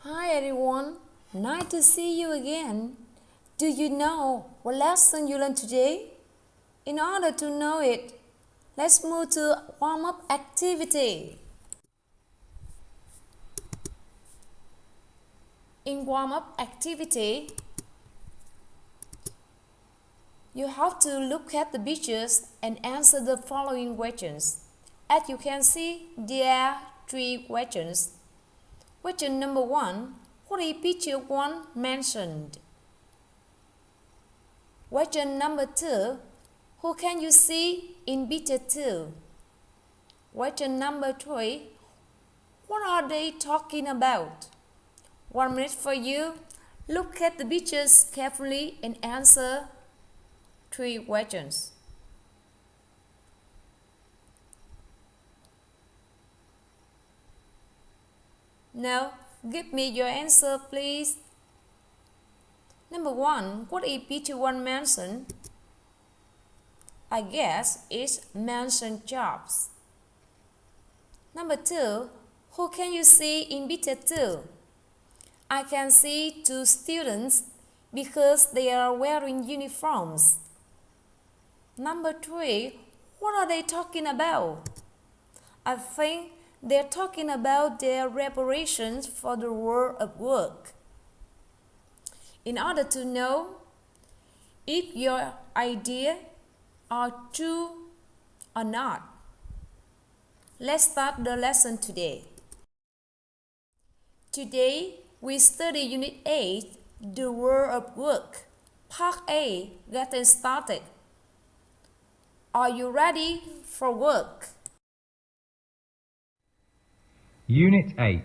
Hi everyone, nice to see you again. Do you know what lesson you learned today? In order to know it, let's move to warm-up activity. In warm-up activity, you have to look at the pictures and answer the following questions. As you can see, there are 3 questions. Question number 1. What is picture 1 mentioned? Question number 2. Who can you see in picture 2? Question number 3. What are they talking about? 1 minute for you. Look at the pictures carefully and answer 3 questions. Now, give me your answer, please. Number 1. What is picture 1 mentioned? I guess it's mentioned jobs. Number 2. Who can you see in picture 2? I can see 2 students because they are wearing uniforms. Number 3. What are they talking about? I think they're talking about their preparations for the world of work. In order to know if your ideas are true or not, let's start the lesson today. Today, we study Unit 8, The World of Work, Part A, Getting Started. Are you ready for work? Unit 8.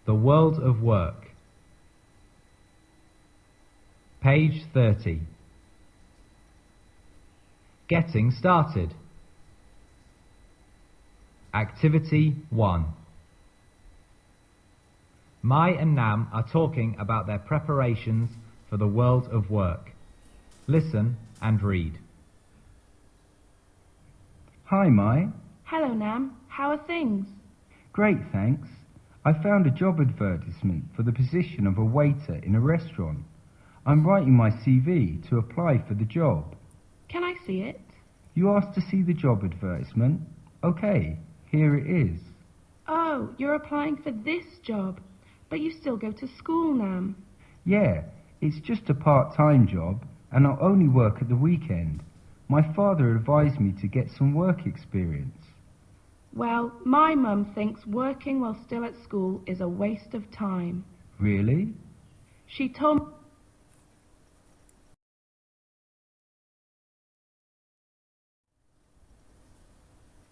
The World of Work. Page 30. Getting Started. Activity 1. Mai and Nam are talking about their preparations for the world of work. Listen and read. Hi, Mai. Hello, Nam. How are things? Great, thanks. I found a job advertisement for the position of a waiter in a restaurant. I'm writing my CV to apply for the job. Can I see it? You asked to see the job advertisement? Okay, here it is. Oh, you're applying for this job, but you still go to school, Nam. Yeah, it's just a part-time job and I'll only work at the weekend. My father advised me to get some work experience. Well, my mum thinks working while still at school is a waste of time. Really? She told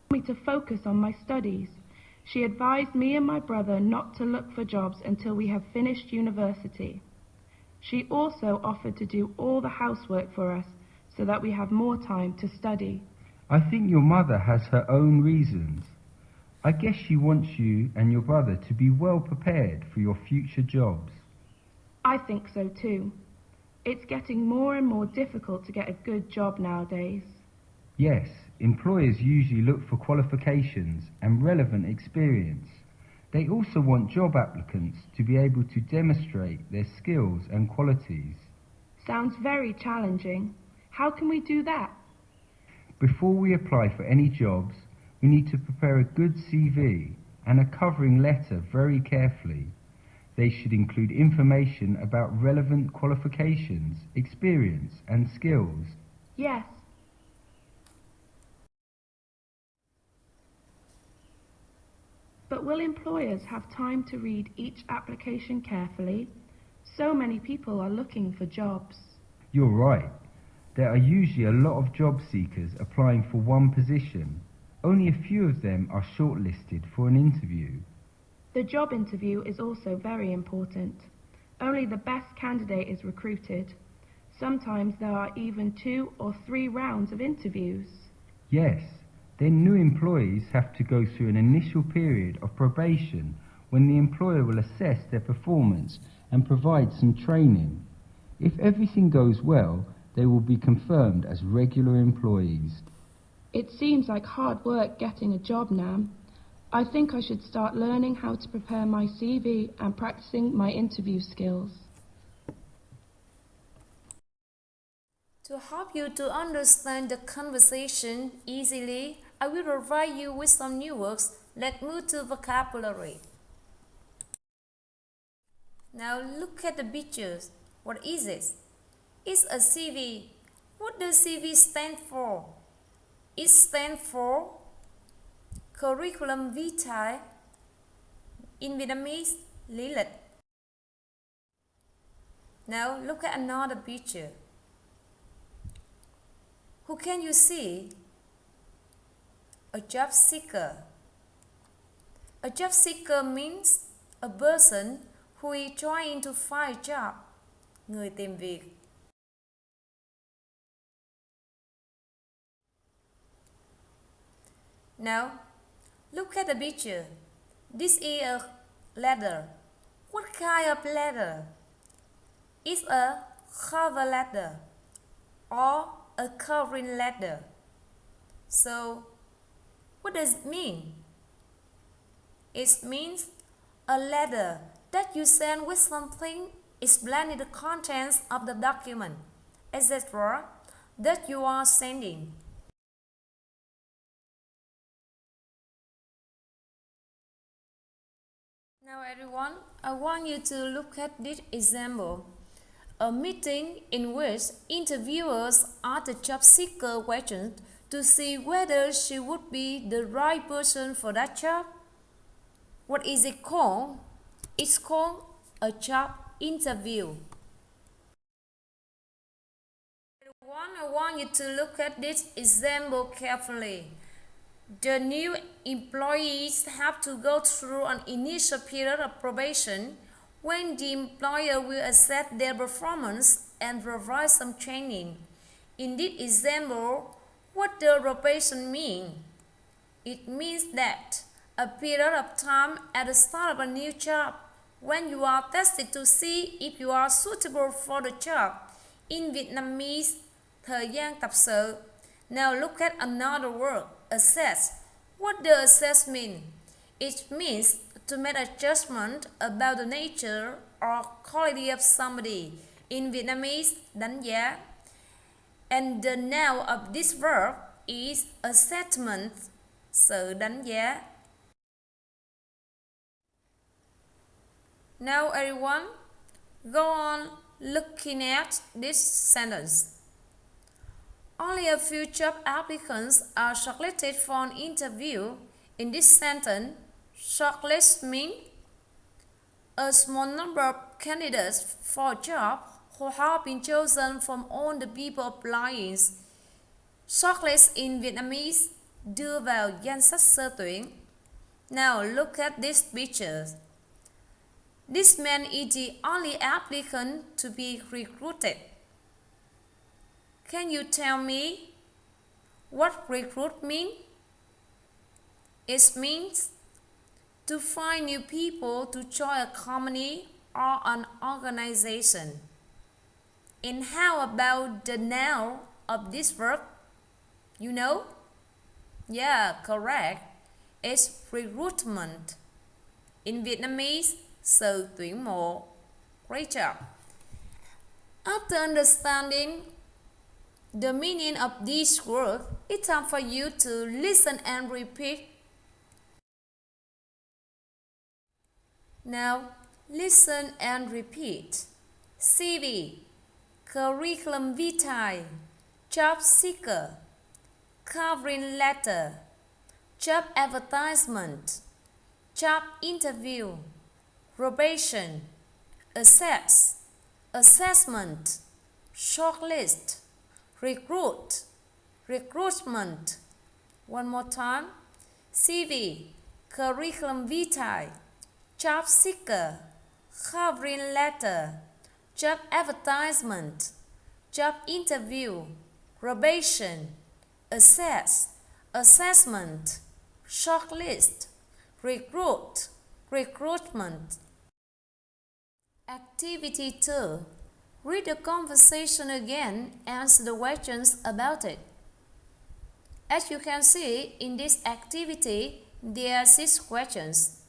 me to focus on my studies. She advised me and my brother not to look for jobs until we have finished university. She also offered to do all the housework for us so that we have more time to study. I think your mother has her own reasons. I guess she wants you and your brother to be well prepared for your future jobs. I think so too. It's getting more and more difficult to get a good job nowadays. Yes, employers usually look for qualifications and relevant experience. They also want job applicants to be able to demonstrate their skills and qualities. Sounds very challenging. How can we do that? Before we apply for any jobs, we need to prepare a good CV and a covering letter very carefully. They should include information about relevant qualifications, experience and skills. Yes. But will employers have time to read each application carefully? So many people are looking for jobs. You're right. There are usually a lot of job seekers applying for one position. Only a few of them are shortlisted for an interview. The job interview is also very important. Only the best candidate is recruited. Sometimes there are even 2 or 3 rounds of interviews. Yes, then new employees have to go through an initial period of probation when the employer will assess their performance and provide some training. If everything goes well, they will be confirmed as regular employees. It seems like hard work getting a job, Nam. I think I should start learning how to prepare my CV and practicing my interview skills. To help you to understand the conversation easily, I will provide you with some new words. Let's move to vocabulary. Now look at the pictures. What is it? It's a CV. What does CV stand for? It stands for Curriculum Vitae, in Vietnamese, lý lịch. Now look at another picture. Who can you see? A job seeker. A job seeker means a person who is trying to find a job. Người tìm việc. Now, look at the picture. This is a letter. What kind of letter? It's a cover letter or a covering letter. So, what does it mean? It means a letter that you send with something explaining the contents of the document, etc., that you are sending. Now everyone, I want you to look at this example. A meeting in which interviewers ask the job seeker questions to see whether she would be the right person for that job. What is it called? It's called a job interview. Everyone, I want you to look at this example carefully. The new employees have to go through an initial period of probation when the employer will assess their performance and provide some training. In this example, what does probation mean? It means that a period of time at the start of a new job when you are tested to see if you are suitable for the job. In Vietnamese, thời gian tập sự. Now look at another word, assess. What does assess mean? It means to make a judgment about the nature or quality of somebody. In Vietnamese, đánh giá. And the noun of this verb is assessment, sự đánh giá. Now everyone, go on looking at this sentence. Only a few job applicants are shortlisted for an interview. In this sentence, shortlist means a small number of candidates for a job who have been chosen from all the people applying. Shortlist in Vietnamese, đưa vào danh sách sơ tuyển. Now look at these pictures. This man is the only applicant to be recruited. Can you tell me what recruit means? It means to find new people to join a company or an organization. And how about the noun of this verb? You know? Yeah, correct. It's recruitment. In Vietnamese, sự tuyển mộ. Great job. After understanding the meaning of these words, it's time for you to listen and repeat. Now, listen and repeat. CV, curriculum vitae, job seeker, covering letter, job advertisement, job interview, probation, assess, assessment, shortlist, recruit, recruitment. One more time. CV, curriculum vitae, job seeker, covering letter, job advertisement, job interview, probation, assess, assessment, shortlist, recruit, recruitment. Activity 2. Read the conversation again and answer the questions about it. As you can see, in this activity, There are 6 questions.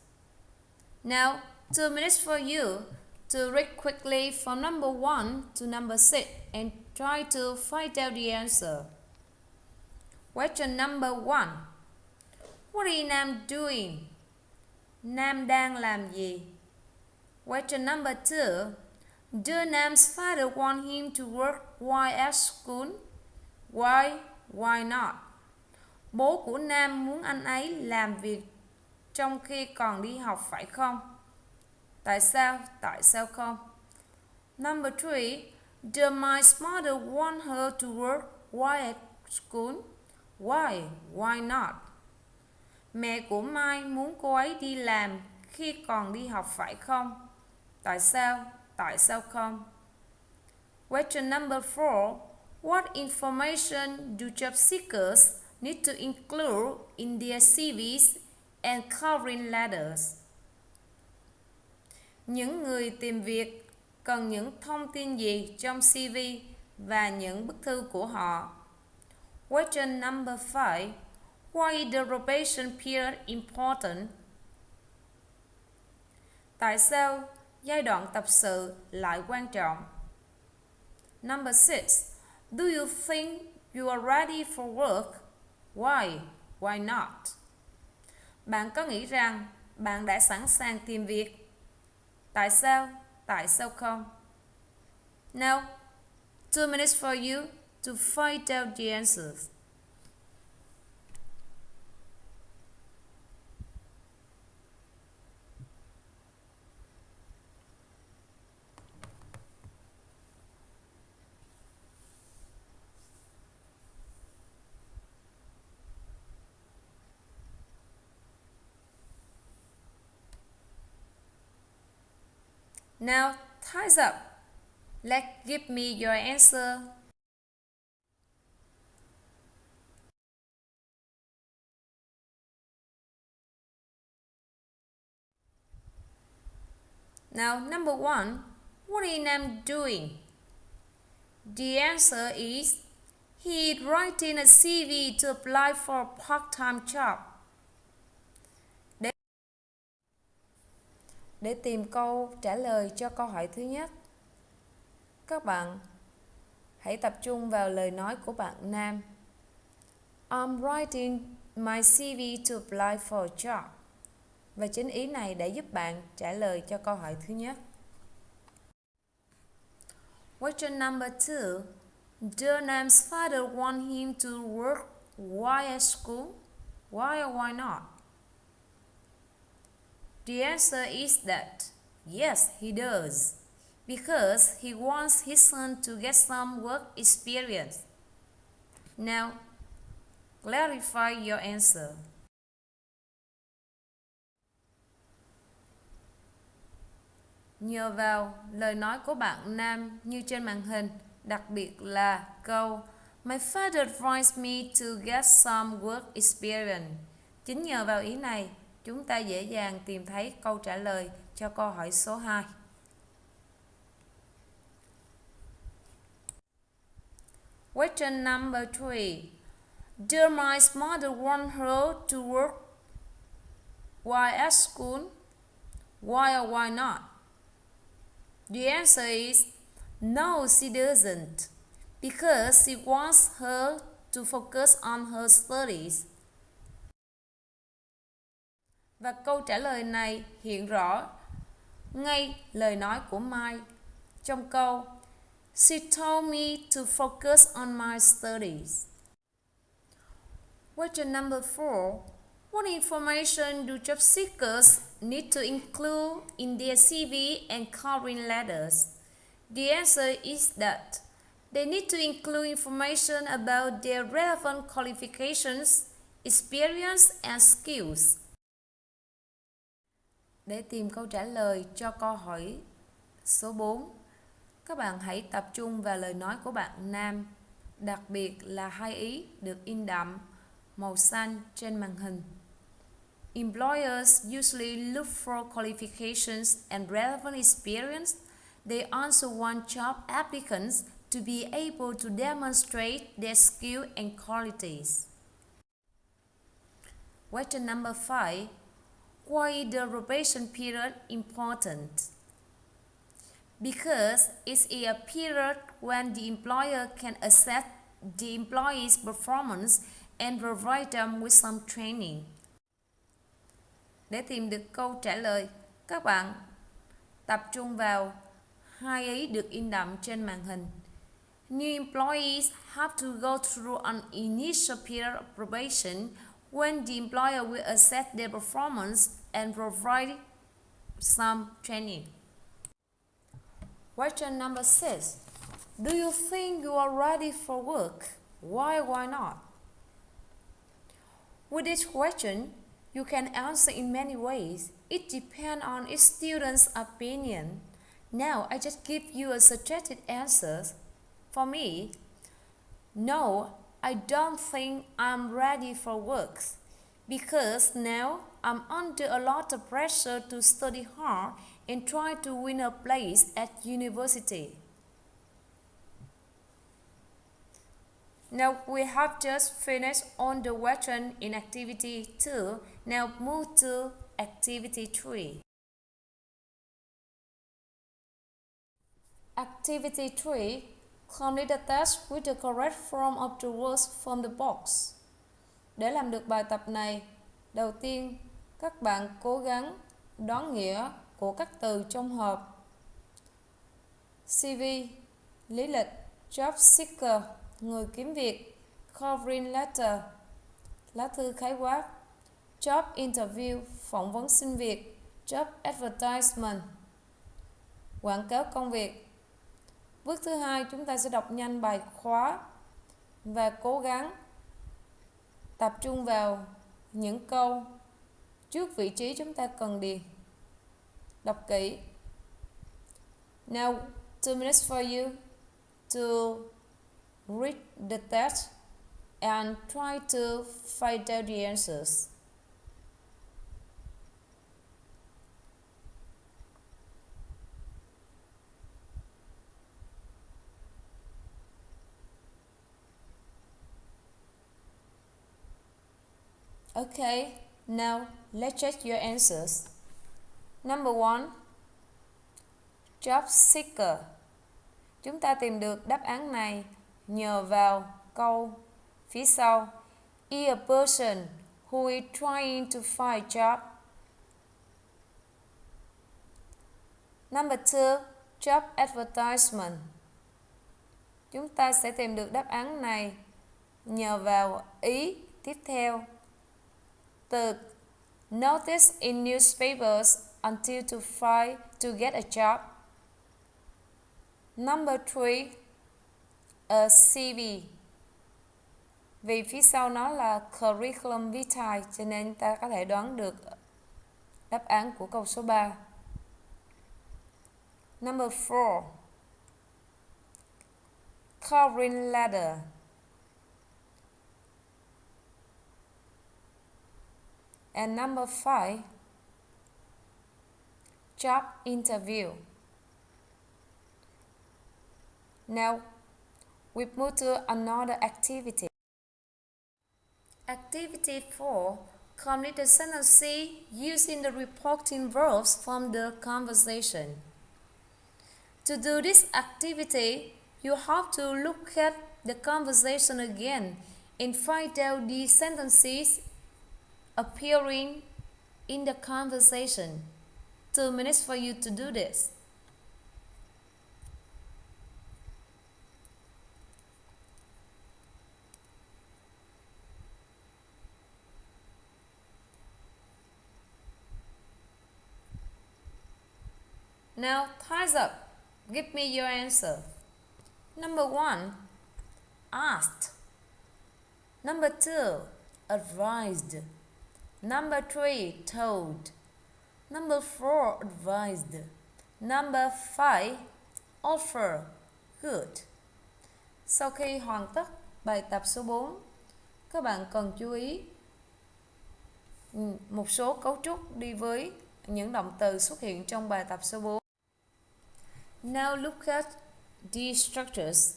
Now, 2 minutes for you to read quickly from number 1 to number 6 and try to find out the answer. Question number 1. What is Nam doing? Nam đang làm gì? Question number 2. Does Nam's father want him to work while at school? Why? Why not? Bố của Nam muốn anh ấy làm việc trong khi còn đi học phải không? Tại sao? Tại sao không? Number 3. Does my mother want her to work while at school? Why? Why not? Mẹ của Mai muốn cô ấy đi làm khi còn đi học phải không? Tại sao? Tại sao không? Question number 4. What information do job seekers need to include in their CVs and covering letters? Những người tìm việc cần những thông tin gì trong CV và những bức thư của họ? Question number 5. Why is the probation period important? Tại sao giai đoạn tập sự lại quan trọng? Number 6. Do you think you are ready for work? Why? Why not? Bạn có nghĩ rằng bạn đã sẵn sàng tìm việc? Tại sao? Tại sao không? Now, 2 minutes for you to find out the answers. Now, time's up. Give me your answer. Now, number 1. What is Nam doing? The answer is he is writing a CV to apply for a part-time job. Để tìm câu trả lời cho câu hỏi thứ nhất, các bạn hãy tập trung vào lời nói của bạn Nam. I'm writing my CV to apply for a job. Và chính ý này để giúp bạn trả lời cho câu hỏi thứ nhất. Question number 2. Does Nam's father want him to work while at school? Why or why not? The answer is that yes, he does, because he wants his son to get some work experience. Now, clarify your answer. Nhờ vào lời nói của bạn Nam như trên màn hình, đặc biệt là câu My father advised me to get some work experience. Chính nhờ vào ý này, chúng ta dễ dàng tìm thấy câu trả lời cho câu hỏi số 2. Question number 3. Does my mother want her to work while at school? Why or why not? The answer is no, she doesn't, because she wants her to focus on her studies. Và câu trả lời này hiện rõ ngay lời nói của Mai trong câu She told me to focus on my studies. Question number 4. What information do job seekers need to include in their CV and covering letters? The answer is that they need to include information about their relevant qualifications, experience, and skills. Để tìm câu trả lời cho câu hỏi số 4, các bạn hãy tập trung vào lời nói của bạn Nam, đặc biệt là hai ý được in đậm màu xanh trên màn hình. Employers usually look for qualifications and relevant experience. They also want job applicants to be able to demonstrate their skill and qualities. Question number 5. Why is the probation period important? Because it's a period when the employer can assess the employee's performance and provide them with some training. Để tìm được câu trả lời, các bạn tập trung vào hai ý được in đậm trên màn hình. New employees have to go through an initial period of probation when the employer will assess their performance and provide some training. Question number 6. Do you think you are ready for work? Why not? With this question, you can answer in many ways. It depends on each student's opinion. Now, I just give you a suggested answer. For me, no, I don't think I'm ready for work because now I'm under a lot of pressure to study hard and try to win a place at university. Now we have just finished on the question in activity 2. Now move to activity 3. Activity 3. Complete the task with the correct form of the words from the box. Để làm được bài tập này, đầu tiên các bạn cố gắng đoán nghĩa của các từ trong hộp. CV, lý lịch, job seeker, người kiếm việc, covering letter, lá thư khái quát, job interview, phỏng vấn xin việc, job advertisement, quảng cáo công việc. Bước thứ hai, chúng ta sẽ đọc nhanh bài khóa và cố gắng tập trung vào những câu trước vị trí chúng ta cần điền. Đọc kỹ. Now, 2 minutes for you to read the text and try to find out the answers. Okay, now let's check your answers. Number 1. Job seeker. Chúng ta tìm được đáp án này nhờ vào câu phía sau. Is a person who is trying to find a job. Number 2. Job advertisement. Chúng ta sẽ tìm được đáp án này nhờ vào ý tiếp theo. Từ notice in newspapers until to get a job. Number 3. A CV. Vì phía sau nó là curriculum vitae cho nên ta có thể đoán được đáp án của câu số 3. Number 4. Covering letter. And number 5. Job interview. Now, we move to another activity. Activity 4. Complete the sentence using the reporting verbs from the conversation. To do this activity, you have to look at the conversation again and find out the sentences appearing in the conversation. 2 minutes for you to do this. Now, time's up. Give me your answer. Number 1. Asked. Number 2. Advised. Number 3. Told. Number 4. Advised. Number 5. Offer. Good. Sau khi hoàn tất bài tập số 4, các bạn cần chú ý một số cấu trúc đi với những động từ xuất hiện trong bài tập số 4. Now look at these structures.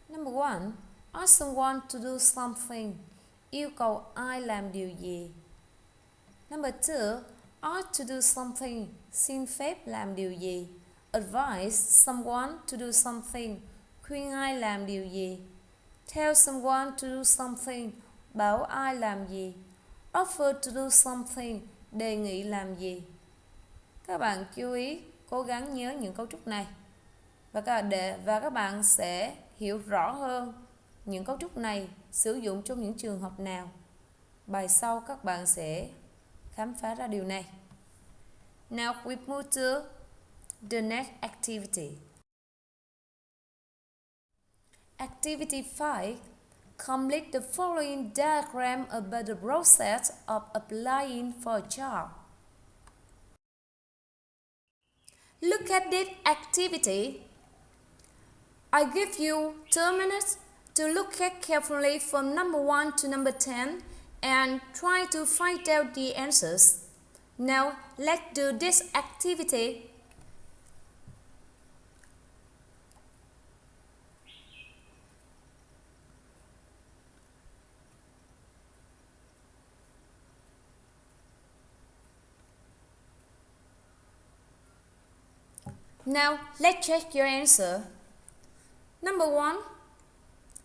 Number 1. Ask someone to do something. Yêu cầu ai làm điều gì? Number 2. Ask to do something. Xin phép làm điều gì? Advise someone to do something. Khuyên ai làm điều gì? Tell someone to do something. Bảo ai làm gì? Offer to do something. Đề nghị làm gì? Các bạn chú ý cố gắng nhớ những cấu trúc này và các bạn sẽ hiểu rõ hơn những cấu trúc này sử dụng trong những trường hợp nào. Bài sau các bạn sẽ khám phá ra điều này. Now we move to the next activity. Activity 5. Complete the following diagram about the process of applying for a job. Look at this activity. I give you 2 minutes to look at carefully from number 1 to number 10 and try to find out the answers. Now, let's do this activity. Now, let's check your answer. Number 1,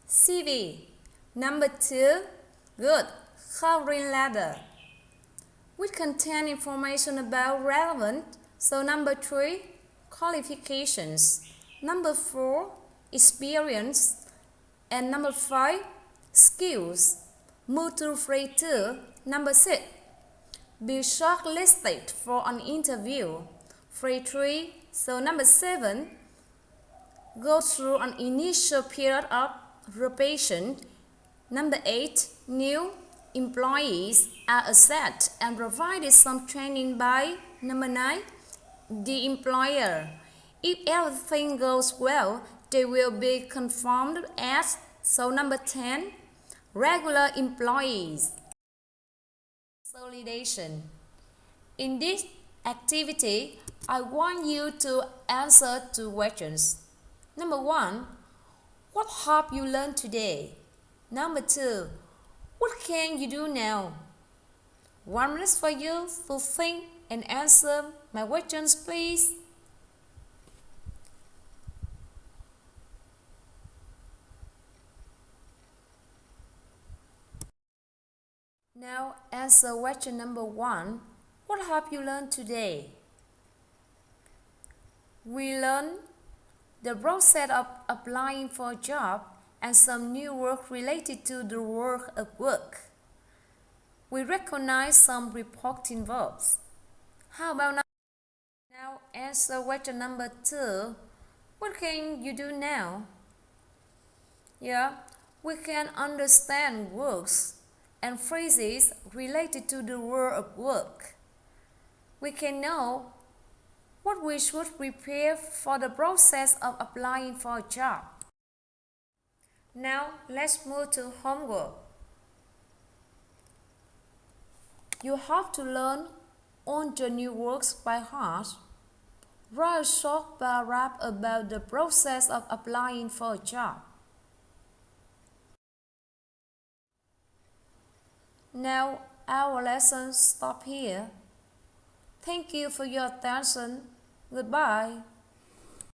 CV. Number 2, good, covering letter, which contain information about relevant. So number 3, qualifications. Number 4, experience. And number 5, skills. Move to phrase 2. Number 6, be shortlisted for an interview. Phrase 3. So number 7, go through an initial period of probation. Number 8, new employees are assessed and provided some training by. Number 9, the employer. If everything goes well, they will be confirmed as. So number 10, regular employees. Consolidation. In this activity, I want you to answer 2 questions. Number 1, what have you learned today? Number 2, what can you do now? 1 minute for you to think and answer my questions, please. Now answer question number 1. What have you learned today? We learned the process of applying for a job and some new work related to the world of work. We recognize some reporting verbs. How about now answer question number 2. What can you do now? Yeah, we can understand words and phrases related to the world of work. We can know what we should prepare for the process of applying for a job. Now, let's move to homework. You have to learn all the new words by heart. Write a short paragraph about the process of applying for a job. Now, our lesson stops here. Thank you for your attention. Goodbye.